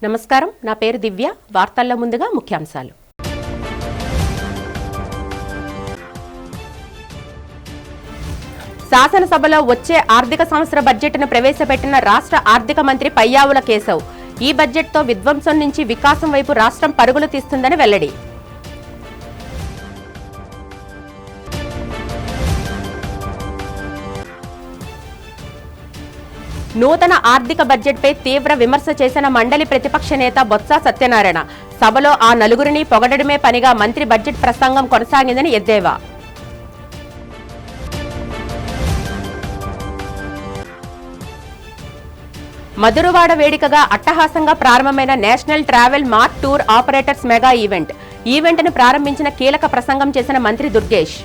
నమస్కారం, నా పేరు దివ్య. వార్తల్లో ముందుగా ముఖ్యాంశాలు. శాసనసభలో వచ్చే ఆర్థిక సంవత్సర బడ్జెట్ను ప్రవేశపెట్టిన రాష్ట్ర ఆర్థిక మంత్రి పయ్యావుల కేశవ్. ఈ బడ్జెట్తో విధ్వంసం నుంచి వికాసం వైపు రాష్ట్రం పరుగులు తీస్తుందని వెల్లడి. నూతన ఆర్థిక బడ్జెట్పై తీవ్ర విమర్శ చేసిన మండలి ప్రతిపక్ష నేత బొత్స సత్యనారాయణ. సభలో ఆ నలుగురిని పొగడమే పనిగా మంత్రి బడ్జెట్ ప్రసంగం కొనసాగిందని ఎద్దేవా. మధురవాడ వేదికగా అట్టహాసంగా ప్రారంభమైన national travel mart tour operators mega ఈవెంట్ను ప్రారంభించిన కీలక ప్రసంగం చేసిన మంత్రి దుర్గేష్.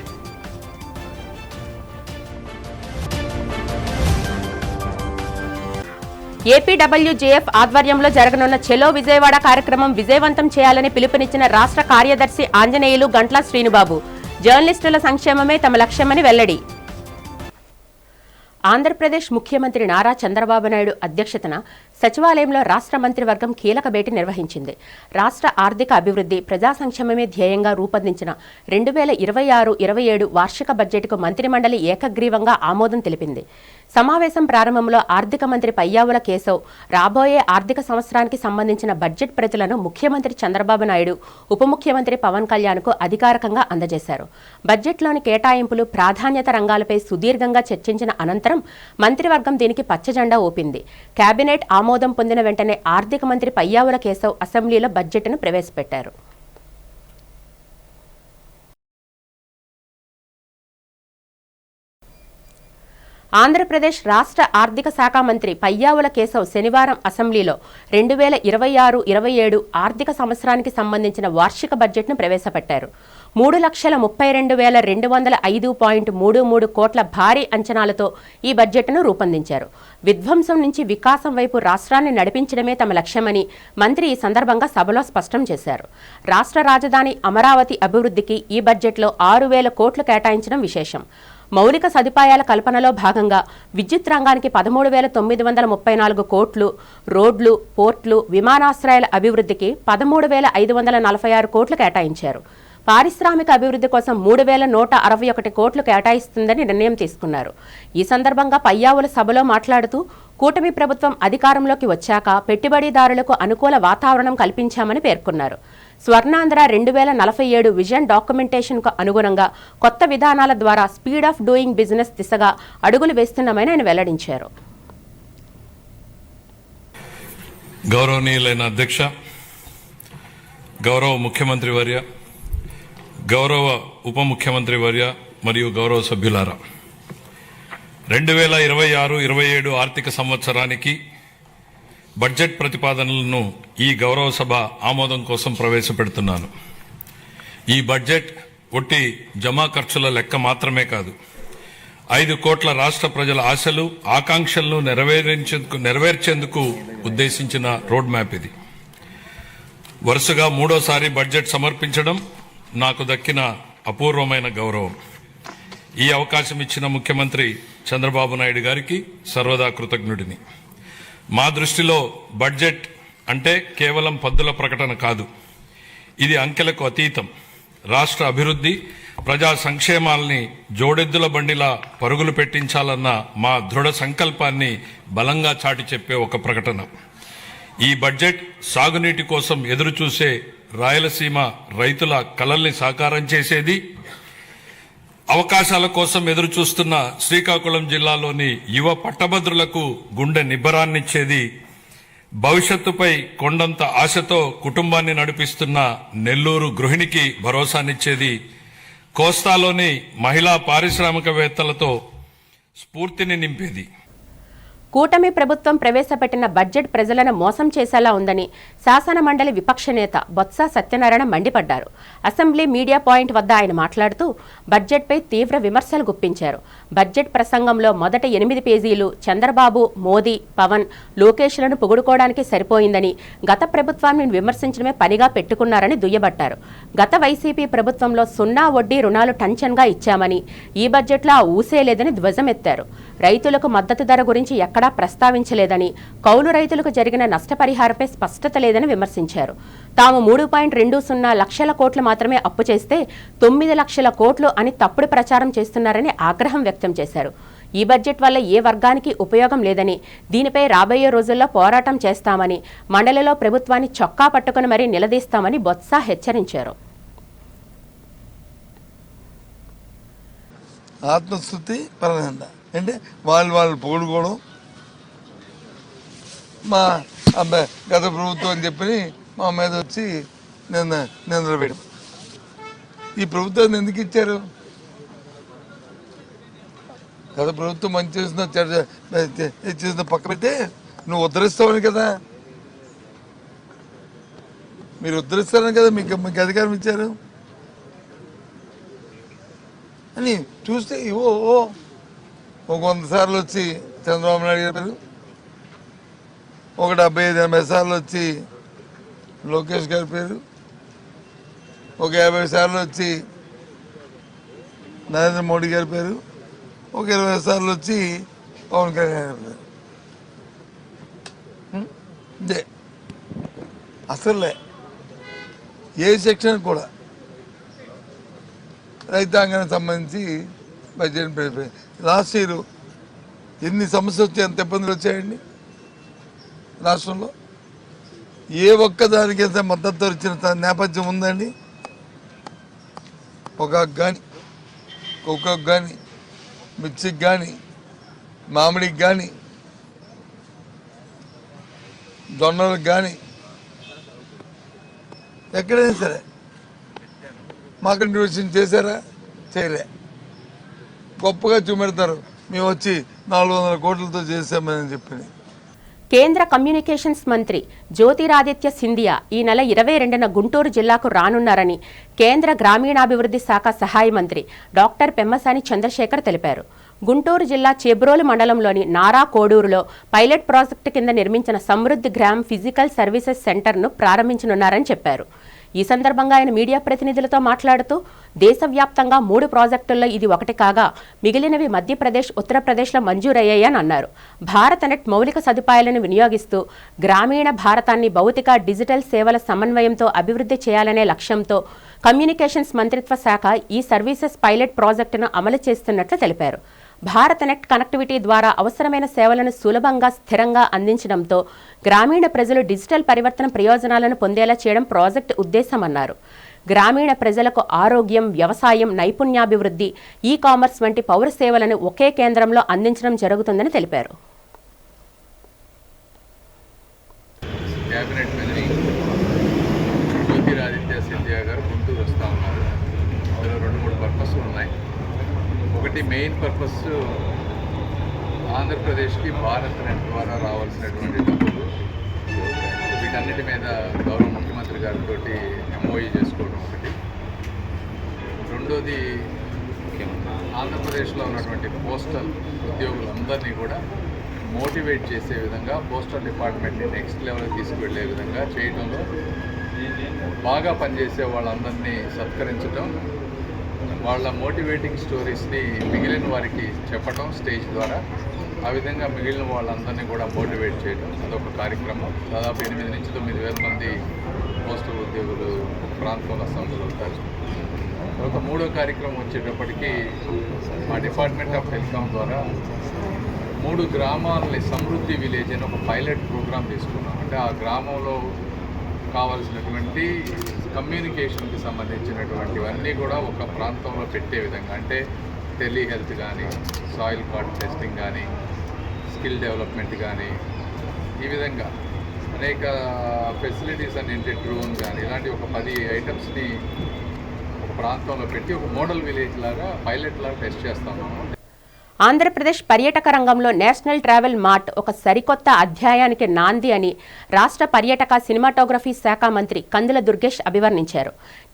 ఏపీడబ్ల్యూజేఎఫ్ ఆధ్వర్యంలో జరగనున్న చెలో విజయవాడ కార్యక్రమం విజయవంతం చేయాలని పిలుపునిచ్చిన రాష్ట్ర కార్యదర్శి ఆంజనేయులు గంట్ల శ్రీనుబాబు. జర్నలిస్టుల సంక్షేమమే తమ లక్ష్యమని వెల్లడి. ఆంధ్రప్రదేశ్ ముఖ్యమంత్రి నారా చంద్రబాబు నాయుడు అధ్యక్షతన సచివాలయంలో రాష్ట్ర మంత్రివర్గం కీలక భేటీ నిర్వహించింది. రాష్ట్ర ఆర్థిక అభివృద్ధి, ప్రజా సంక్షేమమే ధ్యేయంగా రూపొందించిన 2026-27 వార్షిక బడ్జెట్కు మంత్రిమండలి ఏకగ్రీవంగా ఆమోదం తెలిపింది. సమావేశం ప్రారంభంలో ఆర్థిక మంత్రి పయ్యావుల కేశవ్ రాబోయే ఆర్థిక సంవత్సరానికి సంబంధించిన బడ్జెట్ ప్రతులను ముఖ్యమంత్రి చంద్రబాబు నాయుడు, ఉప ముఖ్యమంత్రి పవన్ కళ్యాణ్కు అధికారికంగా అందజేశారు. బడ్జెట్లోని కేటాయింపులు, ప్రాధాన్యత రంగాలపై సుదీర్ఘంగా చర్చించిన అనంతరం మంత్రివర్గం దీనికి పచ్చజెండా ఊపింది. కేబినెట్ ఆమోదం పొందిన వెంటనే ఆర్థిక మంత్రి పయ్యావుల కేశవ్ అసెంబ్లీలో బడ్జెట్ను ప్రవేశపెట్టారు. ఆంధ్రప్రదేశ్ రాష్ట్ర ఆర్థిక శాఖ మంత్రి పయ్యావుల కేశవ్ శనివారం అసెంబ్లీలో 2026-27 ఆర్థిక సంవత్సరానికి సంబంధించిన వార్షిక బడ్జెట్ను ప్రవేశపెట్టారు. 3,32,205.33 కోట్ల భారీ అంచనాలతో ఈ బడ్జెట్ను రూపొందించారు. విధ్వంసం నుంచి వికాసం వైపు రాష్ట్రాన్ని నడిపించడమే తమ లక్ష్యమని మంత్రి ఈ సందర్భంగా సభలో స్పష్టం చేశారు. రాష్ట్ర రాజధాని అమరావతి అభివృద్ధికి ఈ బడ్జెట్లో 6,000 కోట్లు కేటాయించడం విశేషం. మౌలిక సదుపాయాల కల్పనలో భాగంగా విద్యుత్ రంగానికి 13,934 కోట్లు, రోడ్లు, పోర్ట్లు, విమానాశ్రయాల అభివృద్ధికి 13,546 కోట్లు కేటాయించారు. పారిశ్రామిక అభివృద్ధి కోసం 3,161 కోట్లు కేటాయిస్తుందని నిర్ణయం తీసుకున్నారు. ఈ సందర్భంగా పయ్యావుల సభలో మాట్లాడుతూ, కూటమి ప్రభుత్వం అధికారంలోకి వచ్చాక పెట్టుబడిదారులకు అనుకూల వాతావరణం కల్పించామని పేర్కొన్నారు. స్వర్ణాంధ్ర 2047 విజన్ డాక్యుమెంటేషన్కు అనుగుణంగా కొత్త విధానాల ద్వారా స్పీడ్ ఆఫ్ డూయింగ్ బిజినెస్ దిశగా అడుగులు వేస్తున్నామని ఆయన వెల్లడించారు. గౌరవనీయులైన అధ్యక్ష, గౌరవ ముఖ్యమంత్రి వర్య, గౌరవ ఉప ముఖ్యమంత్రి వర్య మరియు గౌరవ సభ్యులారా, 2026-27 ఆర్థిక సంవత్సరానికి బడ్జెట్ ప్రతిపాదనలను ఈ గౌరవ సభ ఆమోదం కోసం ప్రవేశపెడుతున్నాను. ఈ బడ్జెట్ ఒట్టి జమా ఖర్చుల లెక్క మాత్రమే కాదు, 5 కోట్ల రాష్ట్ర ప్రజల ఆశలు, ఆకాంక్షలను నెరవేర్చేందుకు ఉద్దేశించిన రోడ్ మ్యాప్ ఇది. వరుసగా 3వసారి బడ్జెట్ సమర్పించడం నాకు దక్కిన అపూర్వమైన గౌరవం. ఈ అవకాశం ఇచ్చిన ముఖ్యమంత్రి చంద్రబాబు నాయుడు గారికి సర్వదా కృతజ్ఞుడిని. మా దృష్టిలో బడ్జెట్ అంటే కేవలం పద్దుల ప్రకటన కాదు, ఇది అంకెలకు అతీతం. రాష్ట్ర అభివృద్ధి, ప్రజా సంక్షేమాల్ని జోడెద్దుల బండిలా పరుగులు పెట్టించాలన్న మా దృఢ సంకల్పాన్ని బలంగా చాటి చెప్పే ఒక ప్రకటన. ఈ బడ్జెట్ సాగునీటి కోసం ఎదురుచూసే రాయలసీమ రైతుల కలల్ని సాకారం చేసేది, అవకాశాల కోసం ఎదురుచూస్తున్న శ్రీకాకుళం జిల్లాలోని యువ పట్టభద్రులకు గుండె నిబ్బరాన్నిచ్చేది, భవిష్యత్తుపై కొండంత ఆశతో కుటుంబాన్ని నడిపిస్తున్న నెల్లూరు గృహిణికి భరోసానిచ్చేది, కోస్తాలోని మహిళా పారిశ్రామికవేత్తలతో స్ఫూర్తిని నింపేది. కూటమి ప్రభుత్వం ప్రవేశపెట్టిన బడ్జెట్ ప్రజలను మోసం చేసేలా ఉందని శాసన మండలి విపక్ష నేత బొత్స సత్యనారాయణ మండిపడ్డారు. అసెంబ్లీ మీడియా పాయింట్ వద్ద ఆయన మాట్లాడుతూ బడ్జెట్పై తీవ్ర విమర్శలు గుప్పించారు. బడ్జెట్ ప్రసంగంలో మొదటి 8 పేజీలు చంద్రబాబు, మోదీ, పవన్, లోకేష్లను పొగుడుకోవడానికి సరిపోయిందని, గత ప్రభుత్వాన్ని విమర్శించడమే పనిగా పెట్టుకున్నారని దుయ్యబట్టారు. గత వైసీపీ ప్రభుత్వంలో 0 వడ్డీ రుణాలు టంచన్గా ఇచ్చామని, ఈ బడ్జెట్లో ఆ ఊసే లేదని ధ్వజమెత్తారు. రైతులకు మద్దతు ధర గురించి ఎక్కడా ప్రస్తావించలేదని, కౌలు రైతులకు జరిగిన నష్టపరిహారంపై స్పష్టత లేదని విమర్శించారు. తాము 3.20 లక్షల కోట్లు మాత్రమే అప్పు చేస్తే 9 లక్షల కోట్లు అని తప్పుడు ప్రచారం చేస్తున్నారని ఆగ్రహం వ్యక్తం చేశారు. ఈ బడ్జెట్ వల్ల ఏ వర్గానికి ఉపయోగం లేదని, దీనిపై రాబోయే రోజుల్లో పోరాటం చేస్తామని, మండలిలో ప్రభుత్వాన్ని చొక్కా పట్టుకుని మరీ నిలదీస్తామని బొత్స హెచ్చరించారు. ఆత్మస్థుతి పరనంద అంటే వాళ్ళు పొగుడుకోవడం, మా అబ్బాయి గత ప్రభుత్వం అని చెప్పి మా మీద వచ్చి నిందలు. ఈ ప్రభుత్వాన్ని ఎందుకు ఇచ్చారు? గత ప్రభుత్వం మంచి చేసిన పక్క పెట్టి నువ్వు ఉద్ధరిస్తావని కదా, మీరు ఉద్ధరిస్తారని కదా మీకు అధికారం ఇచ్చారు అని చూస్తే ఒక 100 సార్లు వచ్చి చంద్రబాబు నాయుడు గారి పేరు, ఒక 75-80 సార్లు వచ్చి లోకేష్ గారి పేరు, ఒక 50 సార్లు వచ్చి నరేంద్ర మోడీ గారి పేరు, ఒక 20 సార్లు వచ్చి పవన్ కళ్యాణ్ గారి పేరు. ఇదే అసలే ఏ సెక్షన్ కూడా రైతాంగానికి సంబంధించి బడ్జెట్ లాస్ట్ ఇయర్ ఎన్ని సమస్యలు వచ్చాయి, ఎంత ఇబ్బందులు వచ్చాయండి రాష్ట్రంలో? ఏ ఒక్కదానికి ఎంత మద్దతు ఇచ్చిన నేపథ్యం ఉందండి? పొగాకు కానీ, కోకోకు కానీ, మిర్చికి కానీ, మామిడికి కానీ, జొన్నలకు కానీ, ఎక్కడైనా సరే మా కంట్రిబ్యూషన్ చేశారా? చేయలే. గొప్పగా చూపెడతారు మేము వచ్చి 400 కోట్లతో చేశామని చెప్పి. కేంద్ర కమ్యూనికేషన్స్ మంత్రి జ్యోతిరాదిత్య సింధియా ఈ నెల 22న గుంటూరు జిల్లాకు రానున్నారని కేంద్ర గ్రామీణాభివృద్ధి శాఖ సహాయ మంత్రి డాక్టర్ పెమ్మసాని చంద్రశేఖర్ తెలిపారు. గుంటూరు జిల్లా చేబ్రోలు మండలంలోని నారా కోడూరులో పైలట్ ప్రాజెక్టు కింద నిర్మించిన సమృద్ధి గ్రామ్ ఫిజికల్ సర్వీసెస్ సెంటర్ను ప్రారంభించనున్నారని చెప్పారు. ఈ సందర్భంగా ఆయన మీడియా ప్రతినిధులతో మాట్లాడుతూ దేశవ్యాప్తంగా 3 ప్రాజెక్టుల్లో ఇది ఒకటి కాగా మిగిలినవి మధ్యప్రదేశ్, ఉత్తరప్రదేశ్లో మంజూరయ్యాయని అన్నారు. భారతనెట్ మౌలిక సదుపాయాలను వినియోగిస్తూ గ్రామీణ భారతాన్ని భౌతిక, డిజిటల్ సేవల సమన్వయంతో అభివృద్ధి చేయాలనే లక్ష్యంతో కమ్యూనికేషన్స్ మంత్రిత్వ శాఖ ఈ సర్వీసెస్ పైలట్ ప్రాజెక్టును అమలు చేస్తున్నట్లు తెలిపారు. భారతనెట్ కనెక్టివిటీ ద్వారా అవసరమైన సేవలను సులభంగా, స్థిరంగా అందించడంతో గ్రామీణ ప్రజలు డిజిటల్ పరివర్తన ప్రయోజనాలను పొందేలా చేయడం ప్రాజెక్టు ఉద్దేశమన్నారు. గ్రామీణ ప్రజలకు ఆరోగ్యం, వ్యవసాయం, నైపుణ్యాభివృద్ధి, ఈ-కామర్స్ వంటి పౌర సేవలను ఒకే కేంద్రంలో అందించడం జరుగుతుందని తెలిపారు. క్యాబినెట్ మంత్రి జ్యోతిరాదిత్య సింధియా గారు గుంటూరు వస్తూ ఉన్నారు. అందులో 2-3 పర్పస్లు ఉన్నాయి. ఒకటి మెయిన్ పర్పస్ ఆంధ్రప్రదేశ్కి భారత్ నెట్ ద్వారా రావాల్సినటువంటి డబ్బులు, వీటన్నిటి మీద గౌరవ ముఖ్యమంత్రి గారితో ఎంఓఈ చేసుకోవడం ఒకటి. రెండోది ఆంధ్రప్రదేశ్లో ఉన్నటువంటి పోస్టల్ ఉద్యోగులందరినీ కూడా మోటివేట్ చేసే విధంగా, పోస్టల్ డిపార్ట్మెంట్ని నెక్స్ట్ లెవెల్కి తీసుకువెళ్ళే విధంగా చేయడంలో బాగా పనిచేసే వాళ్ళందరినీ సత్కరించడం, వాళ్ళ మోటివేటింగ్ స్టోరీస్ని మిగిలిన వారికి చెప్పడం స్టేజ్ ద్వారా, ఆ విధంగా మిగిలిన వాళ్ళందరినీ కూడా మోటివేట్ చేయడం అదొక కార్యక్రమం. దాదాపు 8 నుంచి 9 వేల మంది పోస్టల్ ఉద్యోగులు ప్రాంతంలో అసెంబ్లీలు అవుతారు. తర్వాత 3వ కార్యక్రమం వచ్చేటప్పటికి మా డిపార్ట్మెంట్ ఆఫ్ టెలికాం ద్వారా 3 గ్రామాలని సమృద్ధి విలేజ్ అని ఒక పైలట్ ప్రోగ్రాం తీసుకున్నాం. అంటే ఆ గ్రామంలో కావాల్సినటువంటి కమ్యూనికేషన్కి సంబంధించినటువంటివన్నీ కూడా ఒక ప్రాంతంలో పెట్టే విధంగా, అంటే టెలిహెల్త్ కానీ, సాయిల్ కార్డ్ టెస్టింగ్ కానీ, స్కిల్ డెవలప్మెంట్ కానీ, ఈ విధంగా అనేక ఫెసిలిటీస్ అంటే డ్రోన్ కానీ, ఇలాంటి ఒక 10 ఐటమ్స్ని ఒక ప్రాంతంలో పెట్టి ఒక మోడల్ విలేజ్ లాగా, పైలట్ లాగా టెస్ట్ చేస్తాము. ఆంధ్రప్రదేశ్ పర్యాటక రంగంలో నేషనల్ ట్రావెల్ మార్ట్ ఒక సరికొత్త అధ్యాయానికి నాంది అని రాష్ట్ర పర్యాటక, సినిమాటోగ్రఫీ శాఖ మంత్రి కందుల దుర్గేష్ అభివర్ణించారు.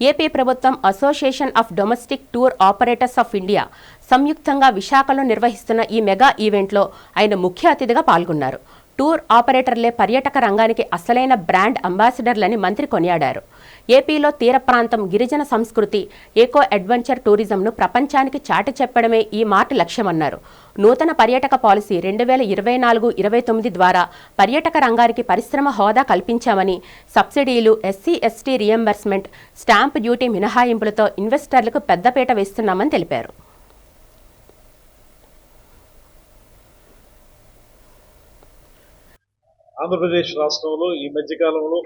ఏపీ ప్రభుత్వం, association of domestic tour operators of India సంయుక్తంగా విశాఖలో నిర్వహిస్తున్న ఈ మెగా ఈవెంట్లో ఆయన ముఖ్య అతిథిగా పాల్గొన్నారు. టూర్ ఆపరేటర్లే పర్యాటక రంగానికి అసలైన బ్రాండ్ అంబాసిడర్లని మంత్రి కొనియాడారు. ఏపీలో తీర ప్రాంతం, గిరిజన సంస్కృతి, ఎకో అడ్వెంచర్ టూరిజంను ప్రపంచానికి చాటి చెప్పడమే ఈ మార్ట్ లక్ష్యమన్నారు. నూతన పర్యాటక పాలసీ 2024-29 ద్వారా పర్యాటక రంగానికి పరిశ్రమ హోదా కల్పించామని, సబ్సిడీలు, ఎస్సీ/ఎస్టీ రియంబర్స్మెంట్, స్టాంపు డ్యూటీ మినహాయింపులతో ఇన్వెస్టర్లకు పెద్దపీట వేస్తున్నామని తెలిపారు. ఆంధ్రప్రదేశ్ రాష్ట్రంలో ఈ మధ్యకాలంలో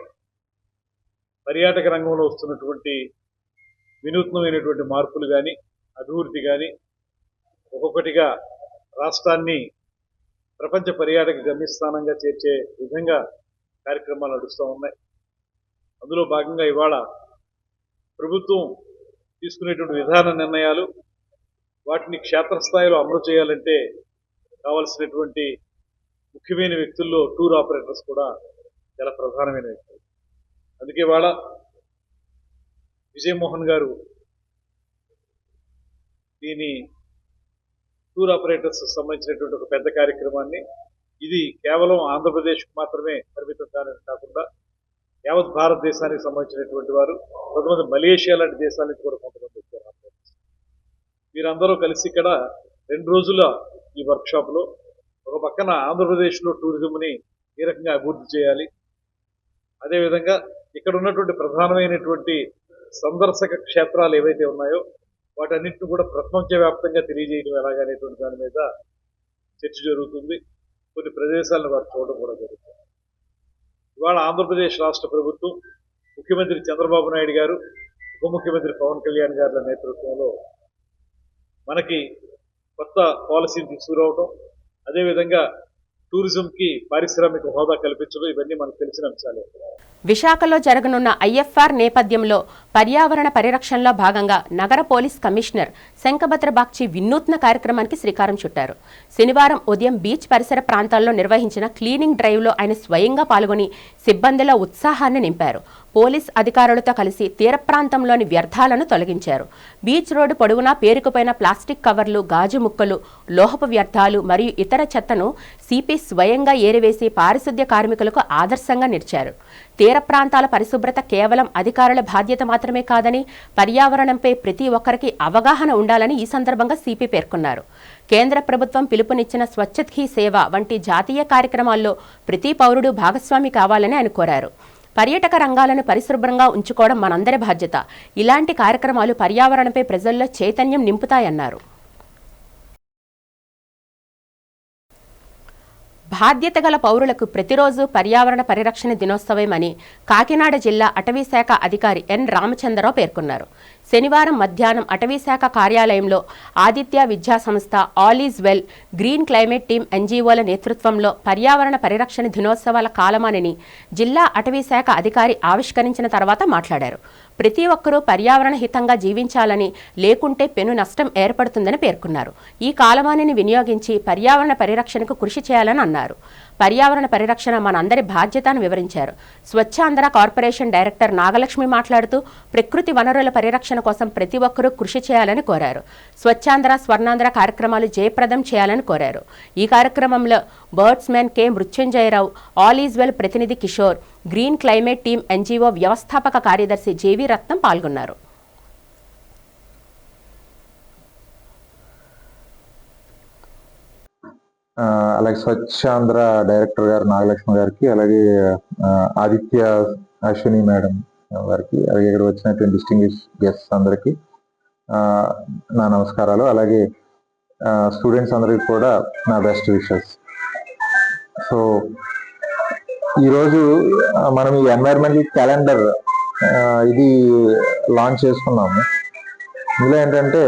పర్యాటక రంగంలో వస్తున్నటువంటి వినూత్నమైనటువంటి మార్పులు కానీ, అభివృద్ధి కానీ, ఒక్కొక్కటిగా రాష్ట్రాన్ని ప్రపంచ పర్యాటక గమ్యస్థానంగా చేర్చే విధంగా కార్యక్రమాలు నడుస్తూ ఉన్నాయి. అందులో భాగంగా ఇవాళ ప్రభుత్వం తీసుకునేటువంటి విధాన నిర్ణయాలు, వాటిని క్షేత్రస్థాయిలో అమలు చేయాలంటే కావలసినటువంటి ముఖ్యమైన వ్యక్తుల్లో టూర్ ఆపరేటర్స్ కూడా చాలా ప్రధానమైన వ్యక్తులు. అందుకే ఇవాళ విజయమోహన్ గారు దీని టూర్ ఆపరేటర్స్ సంబంధించినటువంటి ఒక పెద్ద కార్యక్రమాన్ని, ఇది కేవలం ఆంధ్రప్రదేశ్కు మాత్రమే పరిమితం కాకుండా యావత్ భారతదేశానికి సంబంధించినటువంటి వారు, కొంతమంది మలేషియా లాంటి దేశాల నుంచి కూడా కొంతమంది వచ్చారు. వీరందరూ కలిసి ఇక్కడ 2 రోజుల ఈ వర్క్షాప్లో ఒక పక్కన ఆంధ్రప్రదేశ్లో టూరిజంని ఏ రకంగా అభివృద్ధి చేయాలి, అదేవిధంగా ఇక్కడ ఉన్నటువంటి ప్రధానమైనటువంటి సందర్శక క్షేత్రాలు ఏవైతే ఉన్నాయో వాటన్నిటిని కూడా ప్రపంచవ్యాప్తంగా తెలియజేయడం ఎలాగనేటువంటి దాని మీద చర్చ జరుగుతుంది. కొన్ని ప్రదేశాలను వారు చూడడం కూడా జరుగుతుంది. ఇవాళ ఆంధ్రప్రదేశ్ రాష్ట్ర ప్రభుత్వం, ముఖ్యమంత్రి చంద్రబాబు నాయుడు గారు, ఉప ముఖ్యమంత్రి పవన్ కళ్యాణ్ గారి నేతృత్వంలో మనకి కొత్త పాలసీని తీసుకురావడం, అదేవిధంగా టూరిజంకి పారిశ్రామిక హోదా కల్పించడం, ఇవన్నీ మనకు తెలిసిన అంశాలే. విశాఖలో జరగనున్న ఐఎఫ్ఆర్ నేపథ్యంలో పర్యావరణ పరిరక్షణలో భాగంగా నగర పోలీస్ కమిషనర్ శంఖభద్ర బాగ్చి వినూత్న కార్యక్రమానికి శ్రీకారం చుట్టారు. శనివారం ఉదయం బీచ్ పరిసర ప్రాంతాల్లో నిర్వహించిన క్లీనింగ్ డ్రైవ్లో ఆయన స్వయంగా పాల్గొని సిబ్బందిలో ఉత్సాహాన్ని నింపారు. పోలీస్ అధికారులతో కలిసి తీర ప్రాంతంలోని వ్యర్థాలను తొలగించారు. బీచ్ రోడ్డు పొడవునా పేరుకుపోయిన ప్లాస్టిక్ కవర్లు, గాజు ముక్కలు, లోహపు వ్యర్థాలు మరియు ఇతర చెత్తను సిపి స్వయంగా ఏరివేసి పారిశుద్ధ్య కార్మికులకు ఆదర్శంగా నిలిచారు. తీర ప్రాంతాల పరిశుభ్రత కేవలం అధికారుల బాధ్యత మాత్రమే కాదని, పర్యావరణంపై ప్రతి ఒక్కరికి అవగాహన ఉండాలని ఈ సందర్భంగా సిపి పేర్కొన్నారు. కేంద్ర ప్రభుత్వం పిలుపునిచ్చిన స్వచ్ఛత్ హీ సేవ వంటి జాతీయ కార్యక్రమాల్లో ప్రతి పౌరుడు భాగస్వామి కావాలని ఆయన కోరారు. పర్యాటక రంగాలను పరిశుభ్రంగా ఉంచుకోవడం మనందరి బాధ్యత. ఇలాంటి కార్యక్రమాలు పర్యావరణంపై ప్రజల్లో చైతన్యం నింపుతాయన్నారు. బాధ్యత గల పౌరులకు ప్రతిరోజు పర్యావరణ పరిరక్షణ దినోత్సవమని కాకినాడ జిల్లా అటవీశాఖ అధికారి ఎన్ రామచంద్రరావు పేర్కొన్నారు. శనివారం మధ్యాహ్నం అటవీశాఖ కార్యాలయంలో ఆదిత్య విద్యా సంస్థ, all is well, green climate team ఎన్జీఓల నేతృత్వంలో పర్యావరణ పరిరక్షణ దినోత్సవాల కాలమానిని జిల్లా అటవీశాఖ అధికారి ఆవిష్కరించిన తర్వాత మాట్లాడారు. ప్రతి ఒక్కరూ పర్యావరణ హితంగా జీవించాలని, లేకుంటే పెను నష్టం ఏర్పడుతుందని పేర్కొన్నారు. ఈ కాలమానిని వినియోగించి పర్యావరణ పరిరక్షణకు కృషి చేయాలని అన్నారు. పర్యావరణ పరిరక్షణ మనందరి బాధ్యతను వివరించారు. స్వచ్ఛాంధ్ర కార్పొరేషన్ డైరెక్టర్ నాగలక్ష్మి మాట్లాడుతూ ప్రకృతి వనరుల పరిరక్షణ కోసం ప్రతి ఒక్కరూ కృషి చేయాలని కోరారు. స్వచ్ఛాంధ్ర, స్వర్ణాంధ్ర కార్యక్రమాలు జయప్రదం చేయాలని కోరారు. ఈ కార్యక్రమంలో birdsmen K Mrityunjayarao, all is well ప్రతినిధి Kishore, green climate team NGO వ్యవస్థాపక కార్యదర్శి జేవి రత్నం పాల్గొన్నారు. అలాగే స్వచ్ఛాంధ్ర డైరెక్టర్ గారు నాగలక్ష్మి గారికి, అలాగే ఆదిత్య అశ్విని మేడం గారికి, అలాగే ఇక్కడ వచ్చినటువంటి డిస్టింగ్విష్ గెస్ట్స్ అందరికీ నా నమస్కారాలు. అలాగే స్టూడెంట్స్ అందరికీ కూడా నా బెస్ట్ విషెస్. సో ఈరోజు మనం ఈ ఎన్వైరన్మెంటల్ క్యాలెండర్ ఇది లాంచ్ చేసుకున్నాము. ఇందులో ఏంటంటే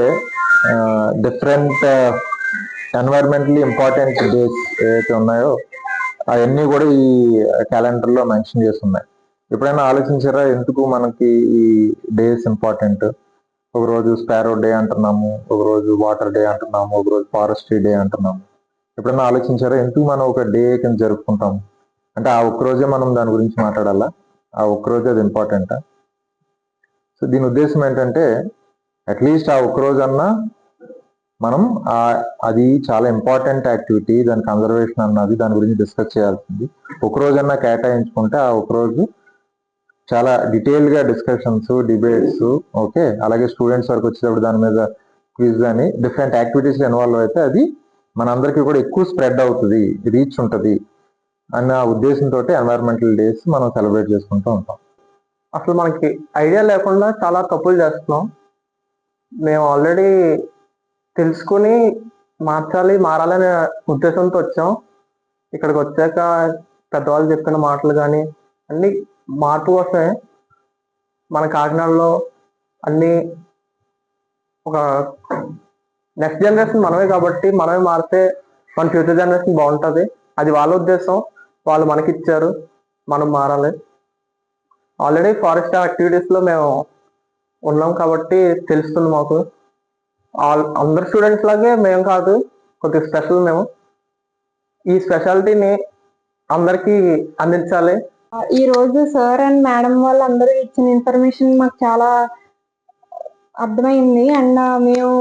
డిఫరెంట్ ఎన్వైరన్మెంటలీ ఇంపార్టెంట్ డేస్ ఏవైతే ఉన్నాయో అవన్నీ కూడా ఈ క్యాలెండర్లో మెన్షన్ చేసి ఉన్నాయి. ఎప్పుడైనా ఆలోచించారా ఎందుకు మనకి ఈ డేస్ ఇంపార్టెంట్? ఒకరోజు స్పారో డే అంటున్నాము, ఒకరోజు వాటర్ డే అంటున్నాము, ఒకరోజు ఫారెస్ట్రీ డే అంటున్నాము. ఎప్పుడైనా ఆలోచించారా ఎందుకు మనం ఒక డే కింద జరుపుకుంటాము? అంటే ఆ ఒక్కరోజే మనం దాని గురించి మాట్లాడాలా? ఆ ఒక్కరోజే అది ఇంపార్టెంటా? సో దీని ఉద్దేశం ఏంటంటే అట్లీస్ట్ ఆ ఒక్కరోజన్నా మనం అది చాలా ఇంపార్టెంట్ యాక్టివిటీ, దాని కన్జర్వేషన్ అన్నది దాని గురించి డిస్కస్ చేయాల్సింది. ఒక రోజన్నా కేటాయించుకుంటే ఆ ఒక రోజు చాలా డీటెయిల్ గా డిస్కషన్స్, డిబేట్స్, ఓకే, అలాగే స్టూడెంట్స్ వరకు వచ్చేటప్పుడు దాని మీద క్విజ్ అని డిఫరెంట్ యాక్టివిటీస్ ఇన్వాల్వ్ అయితే అది మనందరికీ కూడా ఎక్కువ స్ప్రెడ్ అవుతుంది, రీచ్ ఉంటుంది అన్న ఉద్దేశంతో ఎన్వైరన్మెంటల్ డేస్ మనం సెలబ్రేట్ చేసుకుంటూ ఉంటాం. అసలు మనకి ఐడియా లేకుండా చాలా తప్పులు చేస్తున్నాం. మేము ఆల్రెడీ తెలుసుకుని మారాలనే ఉద్దేశంతో వచ్చాం. ఇక్కడికి వచ్చాక పెద్దవాళ్ళు చెప్పిన మాటలు కానీ అన్ని మార్పు కోసమే. మన కాకినాడలో అన్ని ఒక నెక్స్ట్ జనరేషన్ మనమే కాబట్టి మనమే మారితే మన ఫ్యూచర్ జనరేషన్ బాగుంటుంది. అది వాళ్ళ ఉద్దేశం, వాళ్ళు మనకిచ్చారు, మనం మారాలి. ఆల్రెడీ ఫారెస్ట్ యాక్టివిటీస్లో మేము ఉన్నాం కాబట్టి తెలుస్తుంది మాకు. అందరు స్టూడెంట్స్ లాగే మేము కాదు, కొద్దిగా స్పెషల్ మేము. ఈ స్పెషాలిటీని అందరికీ అందించాలి. ఈ రోజు సార్ అండ్ మేడం వాళ్ళందరూ ఇచ్చిన ఇన్ఫర్మేషన్ మాకు చాలా అర్థమైంది. అండ్ మేము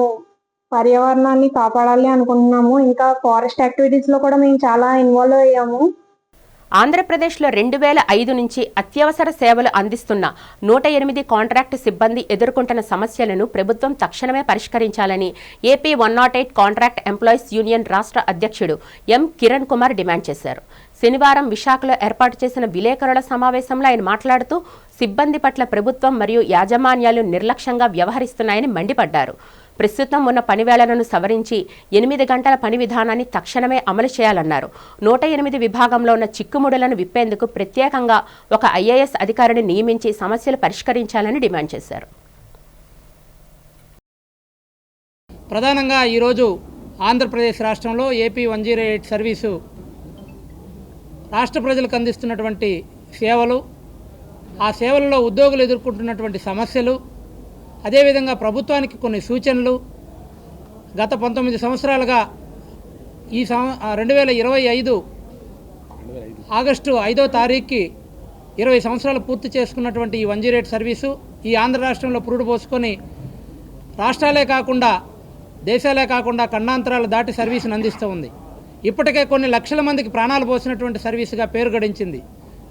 పర్యావరణాన్ని కాపాడాలి అనుకుంటున్నాము. ఇంకా ఫారెస్ట్ యాక్టివిటీస్ లో కూడా మేము చాలా ఇన్వాల్వ్ అయ్యాము. ఆంధ్రప్రదేశ్లో 2005 నుంచి అత్యవసర సేవలు అందిస్తున్న 108 కాంట్రాక్టు సిబ్బంది ఎదుర్కొంటున్న సమస్యలను ప్రభుత్వం తక్షణమే పరిష్కరించాలని ఏపీ 108 కాంట్రాక్ట్ ఎంప్లాయీస్ యూనియన్ రాష్ట్ర అధ్యక్షుడు ఎం కిరణ్ కుమార్ డిమాండ్ చేశారు. శనివారం విశాఖలో ఏర్పాటు చేసిన విలేకరుల సమావేశంలో ఆయన మాట్లాడుతూ సిబ్బంది పట్ల ప్రభుత్వం మరియు యాజమాన్యాలు నిర్లక్ష్యంగా వ్యవహరిస్తున్నాయని మండిపడ్డారు. ప్రస్తుతం ఉన్న పనివేళలను సవరించి 8 గంటల పని విధానాన్ని తక్షణమే అమలు చేయాలన్నారు. 108 విభాగంలో ఉన్న చిక్కుముడులను విప్పేందుకు ప్రత్యేకంగా ఒక ఐఏఎస్ అధికారిని నియమించి సమస్యలు పరిష్కరించాలని డిమాండ్ చేశారు. ప్రధానంగా ఈరోజు ఆంధ్రప్రదేశ్ రాష్ట్రంలో ఏపీ 108 సర్వీసు రాష్ట్ర ప్రజలకు అందిస్తున్నటువంటి సేవలు, ఆ సేవలలో ఉద్యోగులు ఎదుర్కొంటున్నటువంటి సమస్యలు, అదేవిధంగా ప్రభుత్వానికి కొన్ని సూచనలు, గత 19 సంవత్సరాలుగా ఈ 2025 ఆగస్టు 5వ తారీఖుకి 20 సంవత్సరాలు పూర్తి చేసుకున్నటువంటి ఈ 108 సర్వీసు ఈ ఆంధ్ర రాష్ట్రంలో పురుడు పోసుకొని రాష్ట్రాలే కాకుండా దేశాలే కాకుండా ఖండాంతరాలు దాటి సర్వీసును అందిస్తూ ఉంది. ఇప్పటికే కొన్ని లక్షల మందికి ప్రాణాలు పోసినటువంటి సర్వీసుగా పేరు గడించింది.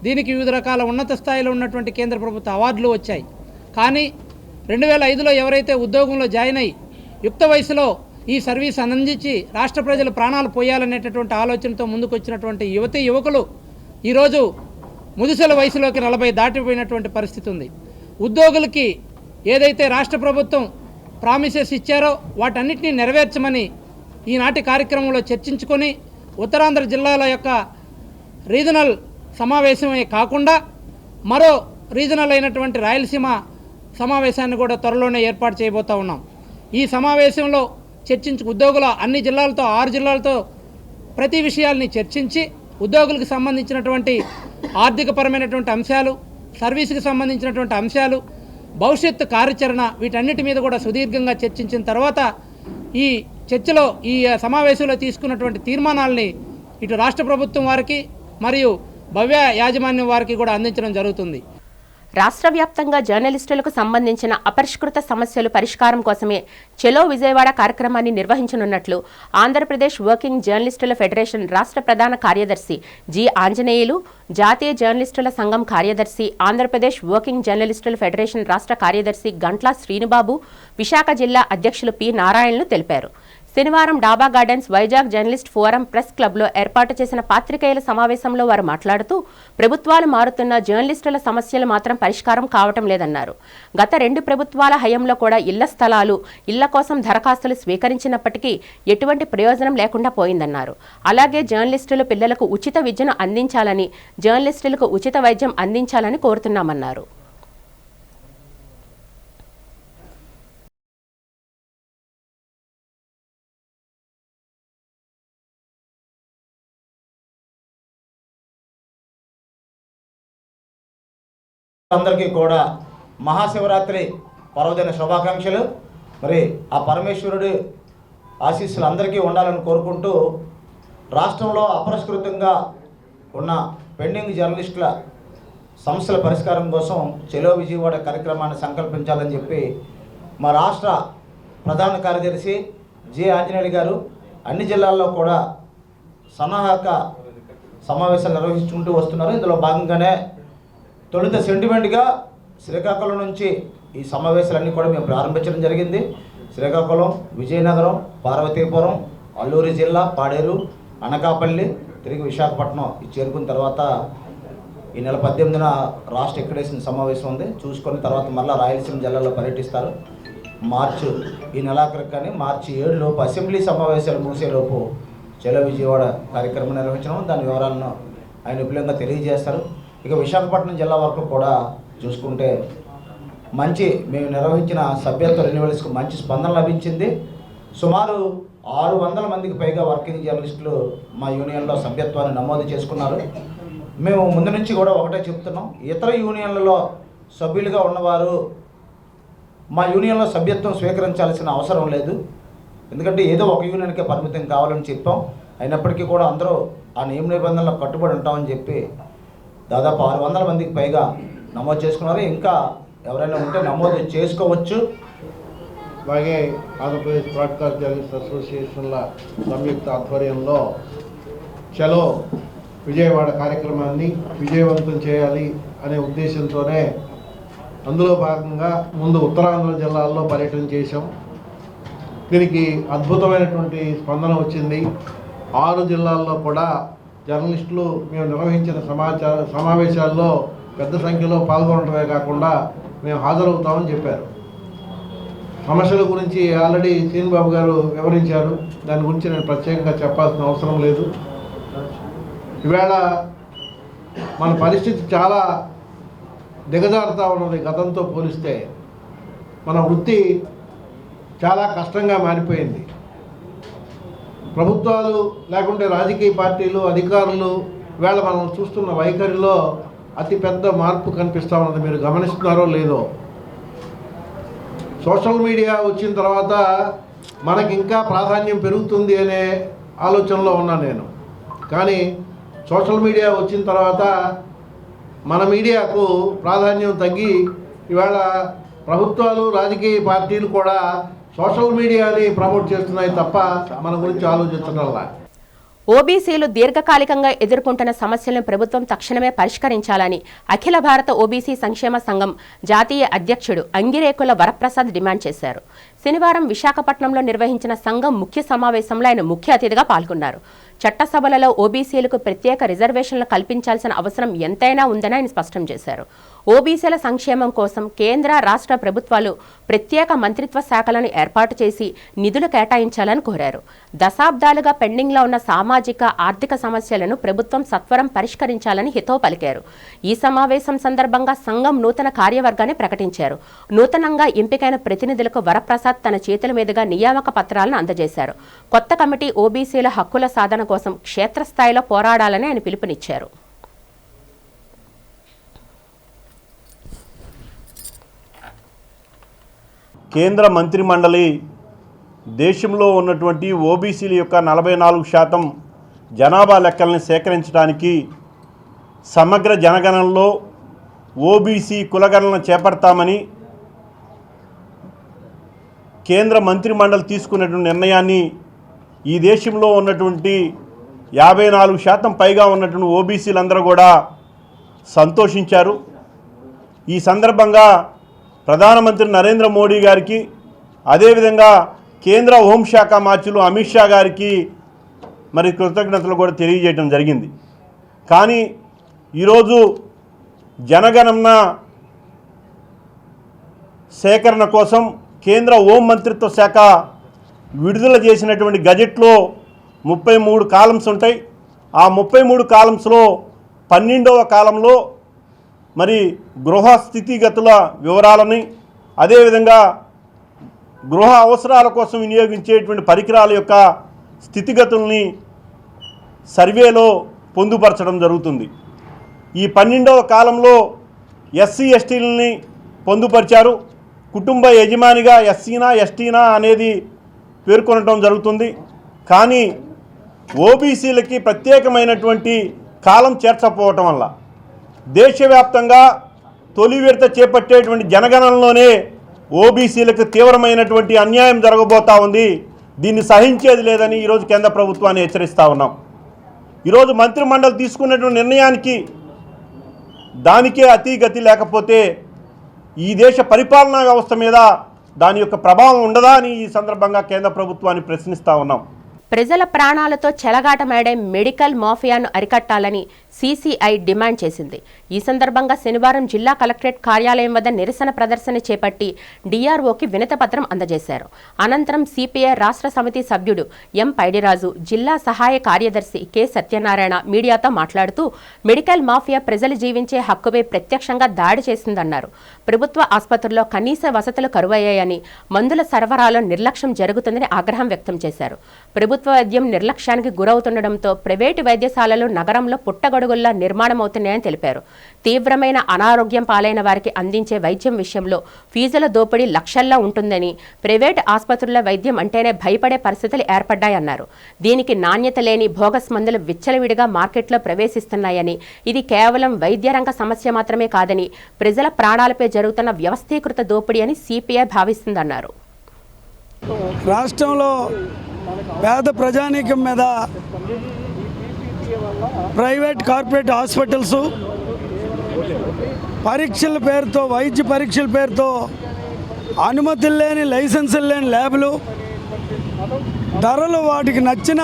దీనికి వివిధ రకాల ఉన్నత స్థాయిలో ఉన్నటువంటి కేంద్ర ప్రభుత్వ అవార్డులు వచ్చాయి. కానీ 2005లో ఎవరైతే ఉద్యోగంలో జాయిన్ అయ్యి యుక్త వయసులో ఈ సర్వీస్ అందించి రాష్ట్ర ప్రజలు ప్రాణాలు పోయాలనేటటువంటి ఆలోచనతో ముందుకు వచ్చినటువంటి యువతీ యువకులు ఈరోజు ముదుసల వయసులోకి 40 దాటిపోయినటువంటి పరిస్థితి ఉంది. ఉద్యోగులకి ఏదైతే రాష్ట్ర ప్రభుత్వం ప్రామిసెస్ ఇచ్చారో వాటన్నిటినీ నెరవేర్చమని ఈనాటి కార్యక్రమంలో చర్చించుకొని ఉత్తరాంధ్ర జిల్లాల యొక్క రీజనల్ సమావేశమే కాకుండా మరో రీజనల్ అయినటువంటి రాయలసీమ సమావేశాన్ని కూడా త్వరలోనే ఏర్పాటు చేయబోతూ ఉన్నాం. ఈ సమావేశంలో ఉద్యోగుల అన్ని జిల్లాలతో 6 జిల్లాలతో ప్రతి విషయాల్ని చర్చించి ఉద్యోగులకు సంబంధించినటువంటి ఆర్థికపరమైనటువంటి అంశాలు, సర్వీసుకు సంబంధించినటువంటి అంశాలు, భవిష్యత్తు కార్యాచరణ వీటన్నిటి మీద కూడా సుదీర్ఘంగా చర్చించిన తర్వాత ఈ చర్చలో ఈ సమావేశంలో తీసుకున్నటువంటి తీర్మానాలని ఇటు రాష్ట్ర ప్రభుత్వం వారికి మరియు భవ్య యాజమాన్యం వారికి కూడా అందించడం జరుగుతుంది. రాష్ట్ర వ్యాప్తంగా జర్నలిస్టులకు సంబంధించిన అపరిష్కృత సమస్యలు పరిష్కారం కోసమే చెలో విజయవాడ కార్యక్రమాన్ని నిర్వహించనున్నట్లు ఆంధ్రప్రదేశ్ వర్కింగ్ జర్నలిస్టుల ఫెడరేషన్ రాష్ట్ర ప్రధాన కార్యదర్శి జి ఆంజనేయులు, జాతీయ జర్నలిస్టుల సంఘం కార్యదర్శి, ఆంధ్రప్రదేశ్ వర్కింగ్ జర్నలిస్టుల ఫెడరేషన్ రాష్ట్ర కార్యదర్శి గంట్ల శ్రీనుబాబు, విశాఖ జిల్లా అధ్యక్షులు పి నారాయణలు తెలిపారు. శనివారం డాబా gardens Vizag journalist forum press క్లబ్లో ఏర్పాటు చేసిన పాత్రికేయుల సమావేశంలో వారు మాట్లాడుతూ ప్రభుత్వాలు మారుతున్న జర్నలిస్టుల సమస్యలు మాత్రం పరిష్కారం కావటం లేదన్నారు. గత 2 ప్రభుత్వాల హయాంలో కూడా ఇళ్ల స్థలాలు, ఇళ్ల కోసం దరఖాస్తులు స్వీకరించినప్పటికీ ఎటువంటి ప్రయోజనం లేకుండా పోయిందన్నారు. అలాగే జర్నలిస్టులు పిల్లలకు ఉచిత విద్యను అందించాలని, జర్నలిస్టులకు ఉచిత వైద్యం అందించాలని కోరుతున్నామన్నారు. అందరికీ కూడా మహాశివరాత్రి పర్వదిన శుభాకాంక్షలు. మరి ఆ పరమేశ్వరుడి ఆశీస్సులు అందరికీ ఉండాలని కోరుకుంటూ రాష్ట్రంలో అపరిష్కృతంగా ఉన్న పెండింగ్ జర్నలిస్టుల సమస్యల పరిష్కారం కోసం చెలో విజయవాడ కార్యక్రమాన్ని సంకల్పించాలని చెప్పి మా రాష్ట్ర ప్రధాన కార్యదర్శి జె ఆంజనేయులు గారు అన్ని జిల్లాల్లో కూడా సన్నాహక సమావేశాలు నిర్వహించుకుంటూ వస్తున్నారు. ఇందులో భాగంగానే తొలుత సెంటిమెంట్గా శ్రీకాకుళం నుంచి ఈ సమావేశాలన్నీ కూడా మేము ప్రారంభించడం జరిగింది. శ్రీకాకుళం, విజయనగరం, పార్వతీపురం, అల్లూరి జిల్లా, పాడేరు, అనకాపల్లి, తిరిగి విశాఖపట్నం చేరుకున్న తర్వాత ఈ నెల 18న రాష్ట్ర ఎక్కడేసిన సమావేశం ఉంది. చూసుకున్న తర్వాత మళ్ళీ రాయలసీమ జిల్లాలో పర్యటిస్తారు. ఈ నెలాఖరికి కానీ మార్చి 7 అసెంబ్లీ సమావేశాలు ముగిసేలోపు చలో విజయవాడ కార్యక్రమం నిర్వహించడం, దాని వివరాలను ఆయన విపులంగా తెలియజేస్తారు. ఇక విశాఖపట్నం జిల్లా వరకు కూడా చూసుకుంటే మేము నిర్వహించిన సభ్యత్వ రెన్యువల్స్కు మంచి స్పందన లభించింది. సుమారు 600 మందికి పైగా వర్కింగ్ జర్నలిస్టులు మా యూనియన్లో సభ్యత్వాన్ని నమోదు చేసుకున్నారు. మేము ముందు నుంచి కూడా ఒకటే చెప్తున్నాం, ఇతర యూనియన్లలో సభ్యులుగా ఉన్నవారు మా యూనియన్లో సభ్యత్వం స్వీకరించాల్సిన అవసరం లేదు. ఎందుకంటే ఏదో ఒక యూనియన్కే పరిమితం కావాలని చెప్పాం. అయినప్పటికీ కూడా అందరూ ఆ నియమ నిబంధనలకు కట్టుబడి ఉంటామని చెప్పి దాదాపు 600 మందికి పైగా నమోదు చేసుకున్నారు. ఇంకా ఎవరైనా ఉంటే నమోదు చేసుకోవచ్చు. అలాగే ఆంధ్రప్రదేశ్ బ్రాడ్కాస్ట్ జర్నలిస్ట్ అసోసియేషన్ల సంయుక్త ఆధ్వర్యంలో చలో విజయవాడ కార్యక్రమాన్ని విజయవంతం చేయాలి అనే ఉద్దేశంతోనే అందులో భాగంగా ముందు ఉత్తరాంధ్ర జిల్లాల్లో పర్యటన చేశాం. దీనికి అద్భుతమైనటువంటి స్పందన వచ్చింది. 6 జిల్లాల్లో కూడా జర్నలిస్టులు మేము నిర్వహించిన సమావేశాల్లో పెద్ద సంఖ్యలో పాల్గొనడమే కాకుండా మేము హాజరవుతామని చెప్పారు. సమస్యల గురించి ఆల్రెడీ శ్రీనిబాబు గారు వివరించారు. దాని గురించి నేను ప్రత్యేకంగా చెప్పాల్సిన అవసరం లేదు. ఈవేళ మన పరిస్థితి చాలా దిగజారుతూ ఉన్నది. గతంతో పోలిస్తే మన వృత్తి చాలా కష్టంగా మారిపోయింది. ప్రభుత్వాలు లేకుంటే రాజకీయ పార్టీలు, అధికారులు ఈవేళ మనం చూస్తున్న వైఖరిలో అతిపెద్ద మార్పు కనిపిస్తూ ఉన్నది. మీరు గమనిస్తున్నారో లేదో. సోషల్ మీడియా వచ్చిన తర్వాత మనకి ఇంకా ప్రాధాన్యం పెరుగుతుంది అనే ఆలోచనలో ఉన్నాను నేను. కానీ సోషల్ మీడియా వచ్చిన తర్వాత మన మీడియాకు ప్రాధాన్యం తగ్గి ఇవాళ ప్రభుత్వాలు, రాజకీయ పార్టీలు కూడా సోషల్ మీడియాని ప్రమోట్ చేస్తున్నాయి తప్ప మన గురించి ఆలోచించడంలా. ఓబీసీలు దీర్ఘకాలికంగా ఎదుర్కొంటున్న సమస్యలను ప్రభుత్వం తక్షణమే పరిష్కరించాలని అఖిల భారత ఓబీసీ సంక్షేమ సంఘం జాతీయ అధ్యక్షుడు అంగిరేకుల వరప్రసాద్ డిమాండ్ చేశారు. శనివారం విశాఖపట్నంలో నిర్వహించిన సంఘం ముఖ్య సమావేశంలో ఆయన ముఖ్య అతిథిగా పాల్గొన్నారు. చట్టసభలలో ఓబీసీలకు ప్రత్యేక రిజర్వేషన్లు కల్పించాల్సిన అవసరం ఎంతైనా ఉందని ఆయన స్పష్టం చేశారు. ఓబీసీల సంక్షేమం కోసం కేంద్ర, రాష్ట్ర ప్రభుత్వాలు ప్రత్యేక మంత్రిత్వ శాఖలను ఏర్పాటు చేసి నిధులు కేటాయించాలని కోరారు. దశాబ్దాలుగా పెండింగ్లో ఉన్న సామాజిక, ఆర్థిక సమస్యలను ప్రభుత్వం సత్వరం పరిష్కరించాలని హితవు పలికారు. ఈ సమావేశం సందర్భంగా సంఘం నూతన కార్యవర్గాన్ని ప్రకటించారు. నూతనంగా ఎంపికైన ప్రతినిధులకు వరప్రసాద్ తన చేతుల మీదుగా నియామక పత్రాలను అందజేశారు. కొత్త కమిటీ ఓబీసీల హక్కుల సాధన కోసం క్షేత్రస్థాయిలో పోరాడాలని ఆయన పిలుపునిచ్చారు. కేంద్ర మంత్రిమండలి దేశంలో ఉన్నటువంటి ఓబీసీల యొక్క 44% జనాభా లెక్కల్ని సేకరించడానికి సమగ్ర జనగణనలో ఓబీసీ కులగణన చేపడతామని కేంద్ర మంత్రిమండలి తీసుకున్నటువంటి నిర్ణయాన్ని ఈ దేశంలో ఉన్నటువంటి 54% పైగా ఉన్నటువంటి ఓబీసీలందరూ కూడా సంతోషించారు. ఈ సందర్భంగా ప్రధానమంత్రి నరేంద్ర మోడీ గారికి, అదేవిధంగా కేంద్ర హోంశాఖ మంత్రులు అమిత్ షా గారికి మరి కృతజ్ఞతలు కూడా తెలియజేయడం జరిగింది. కానీ ఈరోజు జనగణన సేకరణ కోసం కేంద్ర హోం మంత్రిత్వ శాఖ విడుదల చేసినటువంటి గజెట్లో 33 కాలమ్స్ ఉంటాయి. ఆ 33 కాలమ్స్లో 12వ కాలంలో మరి గృహ స్థితిగతుల వివరాలని, అదేవిధంగా గృహ అవసరాల కోసం వినియోగించేటువంటి పరికరాల యొక్క స్థితిగతుల్ని సర్వేలో పొందుపరచడం జరుగుతుంది. ఈ 12వ కాలంలో ఎస్సీ ఎస్టీలని పొందుపరిచారు. కుటుంబ యజమానిగా ఎస్సీనా ఎస్టీనా అనేది పేర్కొనడం జరుగుతుంది. కానీ ఓబీసీలకి ప్రత్యేకమైనటువంటి కాలం చేర్చకపోవటం వల్ల దేశవ్యాప్తంగా తొలి విడత చేపట్టేటువంటి జనగణనలోనే ఓబీసీలకు తీవ్రమైనటువంటి అన్యాయం జరగబోతూ ఉంది. దీన్ని సహించేది లేదని ఈరోజు కేంద్ర ప్రభుత్వాన్ని హెచ్చరిస్తూ ఉన్నాం. ఈరోజు మంత్రిమండలి తీసుకున్నటువంటి నిర్ణయానికి దానికే అతిగతి లేకపోతే ఈ దేశ పరిపాలనా వ్యవస్థ మీద దాని యొక్క ప్రభావం ఉండదా అని ఈ సందర్భంగా కేంద్ర ప్రభుత్వాన్ని ప్రశ్నిస్తూ ఉన్నాం. ప్రజల ప్రాణాలతో చెలగాటమాడే మెడికల్ మాఫియాను అరికట్టాలని సీసీఐ డిమాండ్ చేసింది. ఈ సందర్భంగా శనివారం జిల్లా కలెక్టరేట్ కార్యాలయం వద్ద నిరసన ప్రదర్శన చేపట్టి డీఆర్ఓకి వినతిపత్రం అందజేశారు. అనంతరం సిపిఐ రాష్ట్ర సమితి సభ్యుడు ఎం పైడిరాజు, జిల్లా సహాయ కార్యదర్శి కె సత్యనారాయణ మీడియాతో మాట్లాడుతూ మెడికల్ మాఫియా ప్రజలు జీవించే హక్కుపై ప్రత్యక్షంగా దాడి చేసిందన్నారు. ప్రభుత్వ ఆసుపత్రుల్లో కనీస వసతులు కరువయ్యాయని, మందుల సరఫరాలో నిర్లక్ష్యం జరుగుతుందని ఆగ్రహం వ్యక్తం చేశారు. ప్రభుత్వ వైద్యం నిర్లక్ష్యానికి గురవుతుండటంతో ప్రైవేటు వైద్యశాలలు నగరంలో పుట్టగొడుగుల్లా నిర్మాణమవుతున్నాయని తెలిపారు. తీవ్రమైన అనారోగ్యం పాలైన వారికి అందించే వైద్యం విషయంలో ఫీజుల దోపిడీ లక్షల్లో ఉంటుందని, ప్రైవేటు ఆసుపత్రుల వైద్యం అంటేనే భయపడే పరిస్థితులు ఏర్పడ్డాయన్నారు. దీనికి నాణ్యత లేని బోగస్ మందులు విచ్చలవిడిగా మార్కెట్లో ప్రవేశిస్తున్నాయని, ఇది కేవలం వైద్య రంగ సమస్య మాత్రమే కాదని, ప్రజల ప్రాణాలపై జరుగుతున్న వ్యవస్థీకృత దోపిడీ అని సిపిఐ భావిస్తుందన్నారు. రాష్ట్రంలో పేద ప్రజానీకం మీద ప్రైవేట్ కార్పొరేట్ హాస్పిటల్స్ పరీక్షల పేరుతో, వైద్య పరీక్షల పేరుతో అనుమతులు లేని, లైసెన్సులు లేని ల్యాబులు, ధరలు వాటికి నచ్చిన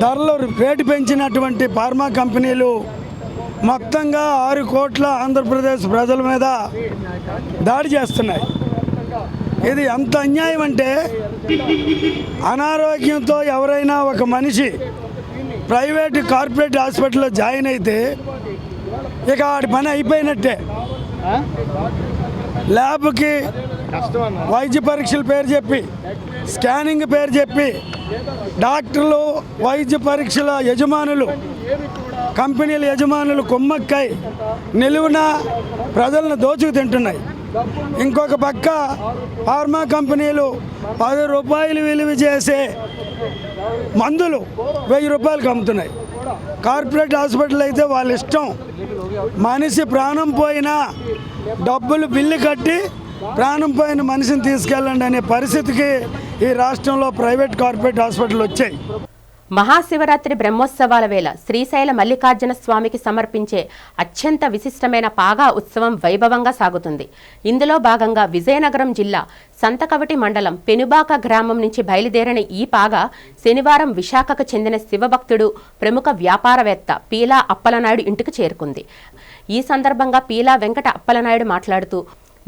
ధరలు రేటు పెంచినటువంటి ఫార్మా కంపెనీలు మొత్తంగా 6 కోట్ల ఆంధ్రప్రదేశ్ ప్రజల మీద దాడి చేస్తున్నాయి. ఇది ఎంత అన్యాయం అంటే, అనారోగ్యంతో ఎవరైనా ఒక మనిషి ప్రైవేటు కార్పొరేట్ హాస్పిటల్లో జాయిన్ అయితే ఇక వాడి పని అయిపోయినట్టే. ల్యాబ్కి వైద్య పరీక్షల పేరు చెప్పి, స్కానింగ్ పేరు చెప్పి డాక్టర్లు, వైద్య పరీక్షల యజమానులు, కంపెనీల యజమానులు కుమ్మక్కై నిలువున ప్రజలను దోచుకు తింటున్నాయి. ఇంకొక పక్క ఫార్మా కంపెనీలు 10 రూపాయలు విలువ చేసే మందులు 1000 రూపాయలకు అమ్ముతున్నాయి. కార్పొరేట్ హాస్పిటల్ అయితే వాళ్ళ ఇష్టం, మనిషి ప్రాణం పోయినా డబ్బులు బిల్లు కట్టి ప్రాణం పోయిన మనిషిని తీసుకెళ్ళండి అనే పరిస్థితికి ఈ రాష్ట్రంలో ప్రైవేట్ కార్పొరేట్ హాస్పిటల్ వచ్చాయి. మహాశివరాత్రి బ్రహ్మోత్సవాల వేళ శ్రీశైల మల్లికార్జున స్వామికి సమర్పించే అత్యంత విశిష్టమైన పాగా ఉత్సవం వైభవంగా సాగుతుంది. ఇందులో భాగంగా విజయనగరం జిల్లా సంతకవటి మండలం పెనుబాక గ్రామం నుంచి బయలుదేరిన ఈ పాగా శనివారం విశాఖకు చెందిన శివభక్తుడు, ప్రముఖ వ్యాపారవేత్త పీలా అప్పలనాయుడు ఇంటికి చేరుకుంది. ఈ సందర్భంగా పీలా వెంకట అప్పలనాయుడు మాట్లాడుతూ,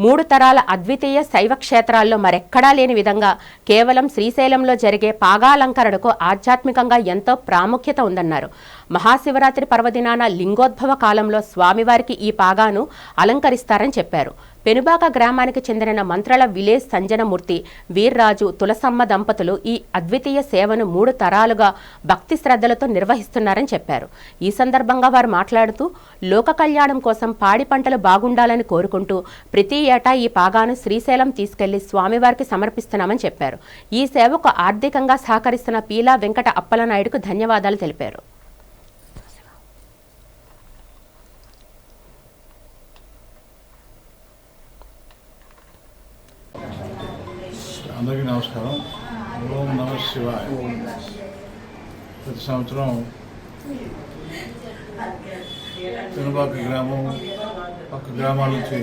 3 తరాల అద్వితీయ శైవ క్షేత్రాల్లో మరెక్కడా లేని విధంగా కేవలం శ్రీశైలంలో జరిగే పాగాలంకరణకు ఆధ్యాత్మికంగా ఎంతో ప్రాముఖ్యత ఉందన్నారు. మహాశివరాత్రి పర్వదినాన లింగోద్భవ కాలంలో స్వామివారికి ఈ పాగాను అలంకరిస్తారని చెప్పారు. పెనుబాక గ్రామానికి చెందిన మంత్రల విలేజ్ సంజనమూర్తి, వీర్రాజు, తులసమ్మ దంపతులు ఈ అద్వితీయ సేవను 3 తరాలుగా భక్తి శ్రద్ధలతో నిర్వహిస్తున్నారని చెప్పారు. ఈ సందర్భంగా వారు మాట్లాడుతూ, లోక కళ్యాణం కోసం పాడి పంటలు బాగుండాలని కోరుకుంటూ ప్రతి ఏటా ఈ పాగాను శ్రీశైలం తీసుకెళ్లి స్వామివారికి సమర్పిస్తున్నామని చెప్పారు. ఈ సేవకు ఆర్థికంగా సహకరిస్తున్న పీలా వెంకట అప్పలనాయుడుకు ధన్యవాదాలు తెలిపారు. అందరికీ నమస్కారం. ఓం నమః శివాయ. ప్రతి సంవత్సరం పెనుబాక గ్రామం, పక్క గ్రామాల నుంచి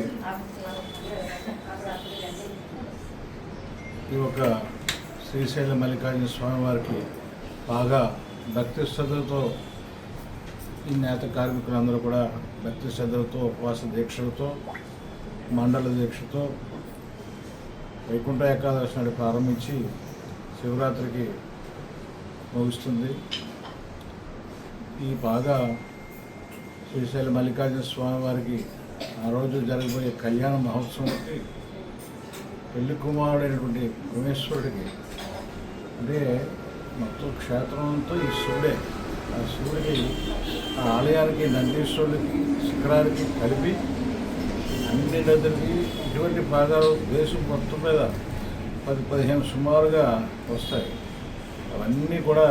ఈ యొక్క శ్రీశైల మల్లికార్జున స్వామివారికి బాగా భక్తి శ్రద్ధలతో ఈ నేత కార్మికులందరూ కూడా భక్తి శ్రద్ధలతో, ఉపవాస దీక్షలతో, మండల దీక్షతో వైకుంఠ ఏకాదశి నాడు ప్రారంభించి శివరాత్రికి ముగుస్తుంది. ఈ బాగా శ్రీశైల మల్లికార్జున స్వామి వారికి ఆ రోజు జరగబోయే కళ్యాణ మహోత్సవానికి పెళ్లి కుమారుడైనటువంటి పరమేశ్వరుడికి, అంటే మొత్తం క్షేత్రంతో ఈ శివుడే, ఆ శివుడికి ఆ ఆలయానికి, నందీశ్వరుడికి, శిఖరానికి కలిపి అన్ని నదులకి ఇటువంటి భాగాలు దేశం మొత్తం మీద 10-15 సుమారుగా వస్తాయి. అవన్నీ కూడా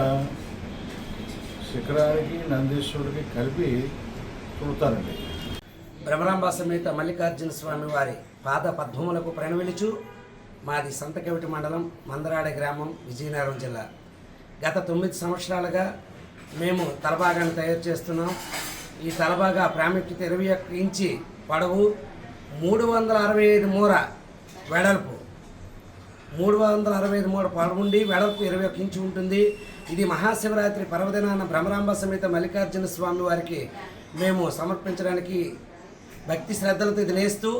శిఖరానికి, నందీశ్వరుడికి కలిపి చూడతారండి. భ్రమరాంబ సమేత మల్లికార్జున స్వామి వారి పాద పద్మములకు ప్రణమిలుచు మాది సంతకవిటి మండలం మందరాడ గ్రామం, విజయనగరం జిల్లా. గత 9 సంవత్సరాలుగా మేము తలబాగాన్ని తయారు చేస్తున్నాం. ఈ తలబాగా ప్రాముఖ్యత 21 ఇంచి పొడవు, 365 మూర వెడల్పు, 365 మూర పొడవుండి వెడల్పు 21 ఇంచు ఉంటుంది. ఇది మహాశివరాత్రి పర్వదినాన భ్రమరాంబ సమేత మల్లికార్జున స్వామి వారికి మేము సమర్పించడానికి భక్తి శ్రద్ధలతో ఇది నేస్తూ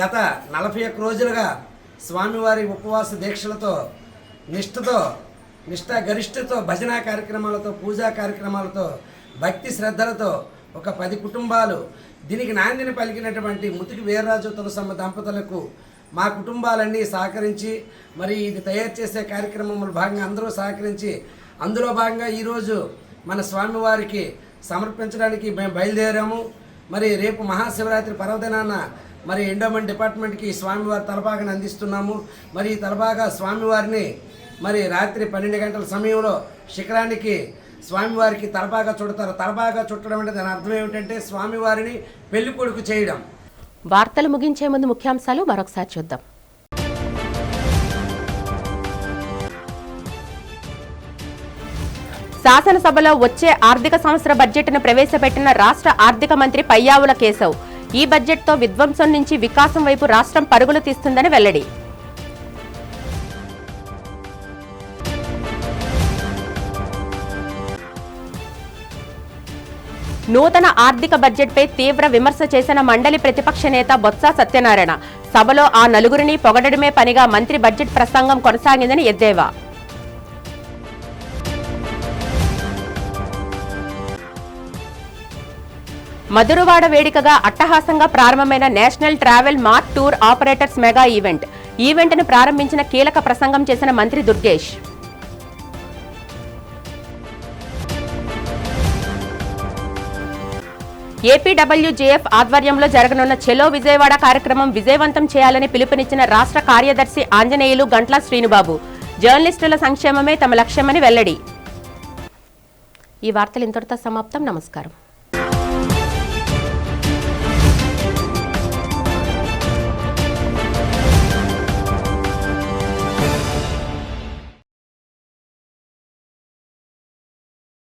గత 41 రోజులుగా స్వామివారి ఉపవాస దీక్షలతో నిష్ఠాగరిష్టతో భజనా కార్యక్రమాలతో, పూజా కార్యక్రమాలతో, భక్తి శ్రద్ధలతో ఒక 10 కుటుంబాలు దీనికి నాందిని పలికినటువంటి ముతికి వీర్రాజు తులసమ్మ దంపతులకు మా కుటుంబాలన్నీ సహకరించి మరి ఇది తయారు చేసే కార్యక్రమంలో భాగంగా అందరూ సహకరించి అందులో భాగంగా ఈరోజు మన స్వామివారికి సమర్పించడానికి మేము బయలుదేరాము. మరి రేపు మహాశివరాత్రి పర్వదినాన మరి ఎండోమెంట్ డిపార్ట్మెంట్కి స్వామివారి తలపాగను అందిస్తున్నాము. మరి ఈ తలపాగా స్వామివారిని మరి రాత్రి 12 గంటల సమయంలో శిఖరానికి స్వామివారికి తలపాగా చుడతారు. తలపాగా చుట్టడం అంటే దాని అర్థం ఏమిటంటే స్వామివారిని పెళ్లి కొడుకు చేయడం. వార్తలు ముగించే ముందు ముఖ్యాంశాలు మరొకసారి చూద్దాం. శాసనసభలో వచ్చే ఆర్థిక సంవత్సర బడ్జెట్ను ప్రవేశపెట్టిన రాష్ట్ర ఆర్థిక మంత్రి పయ్యావుల కేశవ్. ఈ బడ్జెట్తో విధ్వంసం నుంచి వికాసం వైపు రాష్ట్రం పరుగులు తీస్తుందని వెల్లడి. నూతన ఆర్థిక బడ్జెట్పై తీవ్ర విమర్శ చేసిన మండలి ప్రతిపక్ష నేత బొత్స సత్యనారాయణ. సభలో ఆ నలుగురిని పొగడమే పనిగా మంత్రి బడ్జెట్ ప్రసంగం కొనసాగిందని ఎద్దేవా. మధురవాడ వేదికగా అట్టహాసంగా ప్రారంభమైన national travel mart tour operators mega ఈవెంట్ను ప్రారంభించిన కీలక ప్రసంగం చేసిన మంత్రి దుర్గేష్. ఏపీడబ్ల్యూజేఎఫ్ ఆధ్వర్యంలో జరగనున్న చెలో విజయవాడ కార్యక్రమం విజయవంతం చేయాలని పిలుపునిచ్చిన రాష్ట్ర కార్యదర్శి ఆంజనేయులు గంట్ల శ్రీనుబాబు. జర్నలిస్టుల సంక్షేమమే తమ లక్ష్యమని వెల్లడి. ఈ వార్తలు ఇంతటితో సమాప్తం. నమస్కారం.